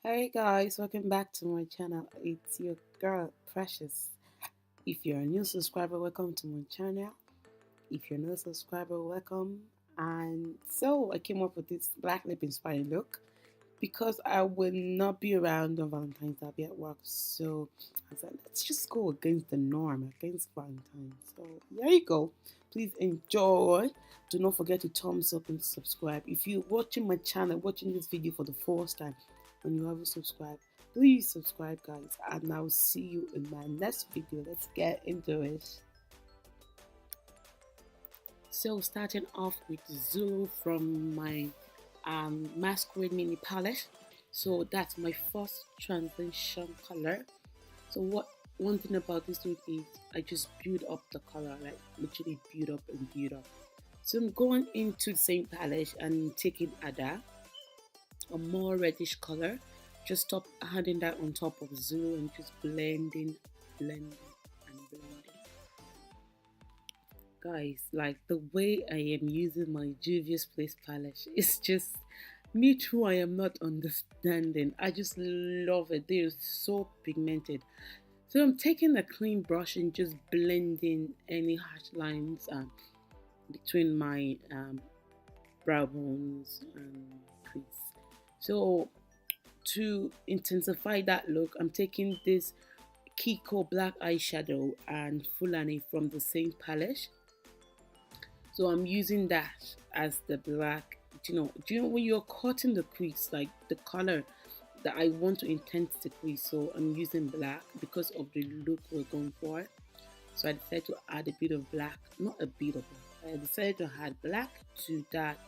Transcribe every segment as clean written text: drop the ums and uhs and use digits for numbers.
Hey guys, welcome back to my channel. It's your girl Precious. If you're a new subscriber, welcome to my channel. If you're not a subscriber, welcome. And so I came up with this black lip inspired look because I will not be around on Valentine's. I'll be at work. So I said, let's just go against the norm, against Valentine's. So there you go. Please enjoy. Do not forget to thumbs up and subscribe. If you're watching my channel, watching this video for the first time, and you haven't subscribed, please subscribe, guys. And I'll see you in my next video. Let's get into it. So starting off with Zulu from my Masquerade Mini Palette. So that's my first transition color. So one thing about this look is I just build up the color, like literally build up and build up. So I'm going into the same palette and taking a more reddish color. Just stop adding that on top of Zulu and just blending, blending, and blending. Guys, like the way I am using my Juvia's Place palette, it's just me too. I am not understanding. I just love it. They're so pigmented. So I'm taking a clean brush and just blending any harsh lines between my brow bones and crease. So to intensify that look, I'm taking this Kiko black eyeshadow and Fulani from the same palette. So I'm using that as the black. Do you know when you're cutting the crease, like the color that I want to intense the crease? So I'm using black because of the look we're going for. So I decided to add a bit of black, not a bit of black. I decided to add black to that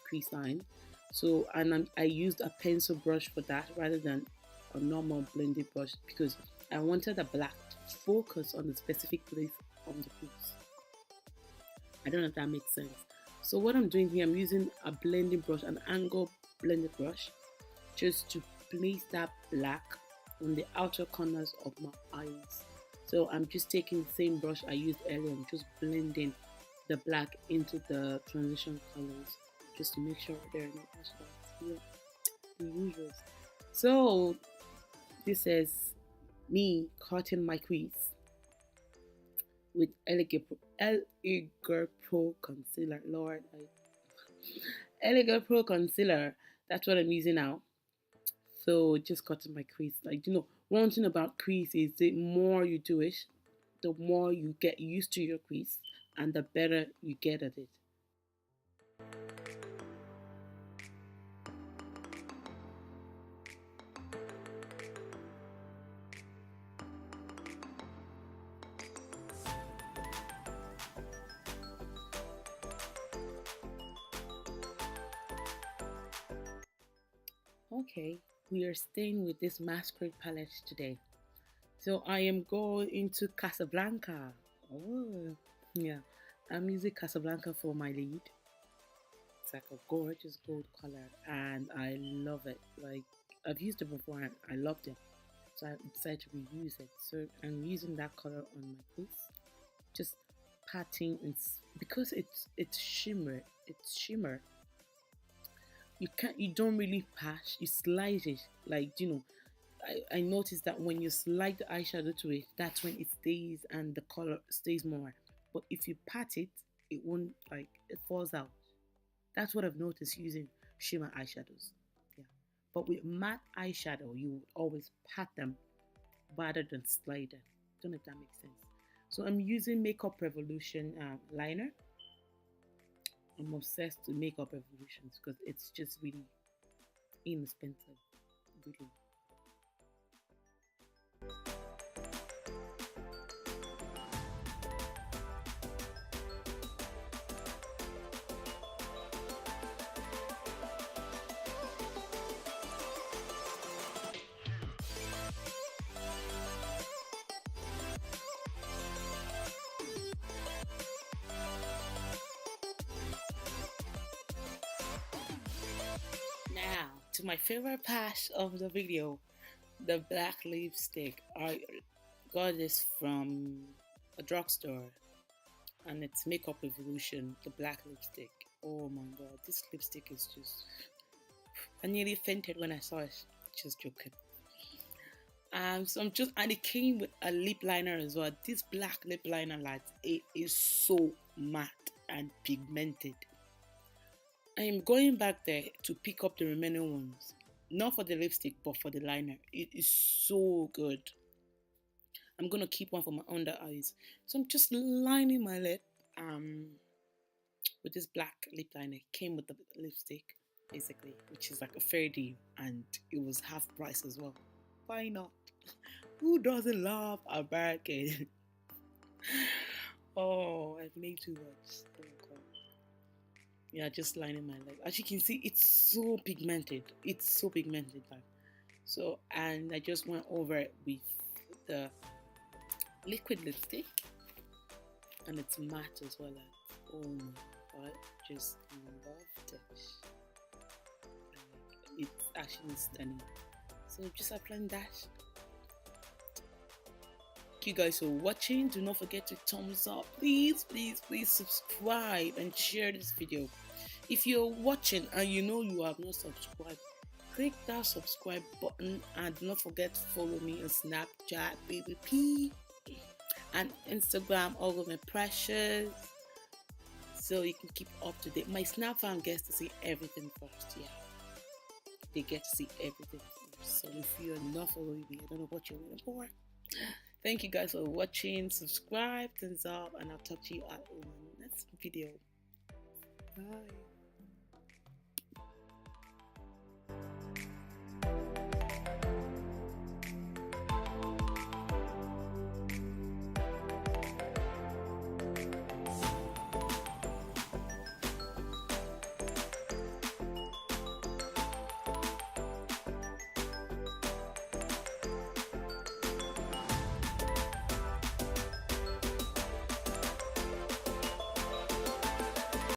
crease line. So I used a pencil brush for that rather than a normal blended brush because I wanted the black to focus on the specific place on the crease. I don't know if that makes sense. So what I'm doing here, I'm using a blending brush, an angle blended brush, just to place that black on the outer corners of my eyes. So I'm just taking the same brush I used earlier and just blending the black into the transition colors, just to make sure there are no harsh the usuals. So this is me cutting my crease with Elegant Pro Concealer. Lord, Elegant Pro Concealer. That's what I'm using now. So just cutting my crease. Like, one thing about crease is the more you do it, the more you get used to your crease and the better you get at it. Okay, we are staying with this masquerade palette today. So I am going into Casablanca. Oh, yeah. I'm using Casablanca for my lead. It's like a gorgeous gold color and I love it. Like, I've used it before and I loved it. So I decided to reuse it. So I'm using that color on my face. Just patting and because it's shimmer. It's shimmer. You don't really patch, you slide it. Like, I noticed that when you slide the eyeshadow to it, that's when it stays and the color stays more. But if you pat it, it won't, like, it falls out. That's what I've noticed using shimmer eyeshadows. Yeah. But with matte eyeshadow, you would always pat them rather than slide them. Don't know if that makes sense. So I'm using Makeup Revolution liner. I'm obsessed with Makeup Revolutions because it's just really inexpensive. Really. Now, to my favorite part of the video, the black lipstick. I got this from a drugstore and it's Makeup Revolution, the black lipstick. Oh my god, this lipstick is just... I nearly fainted when I saw it. Just joking. So I'm just, and it came with a lip liner as well. This black lip liner, lads, it is so matte and pigmented. I am going back there to pick up the remaining ones. Not for the lipstick, but for the liner. It is so good. I'm gonna keep one for my under eyes. So I'm just lining my lip with this black lip liner. It came with the lipstick, basically, which is like a fair deal, and it was half price as well. Why not? Who doesn't love a bargain? Oh, I've made too much. Oh god. Yeah, just lining my leg. As you can see, it's so pigmented. It's so pigmented, like. So, and I just went over it with the liquid lipstick, and it's matte as well. Like, oh my god, just loved it. Like, it's actually stunning. So just applying that. Thank you guys for watching. Do not forget to thumbs up. Please subscribe and share this video. If you're watching and you know you have not subscribed, click that subscribe button, and do not forget to follow me on Snapchat, baby P, and Instagram, all of my precious, so you can keep up to date. My Snap fam gets to see everything first. Yeah, they get to see everything first. So if you're not following me, I don't know what you're waiting for. Thank you guys for watching. Subscribe, thumbs up, and I'll talk to you at the next video. Bye.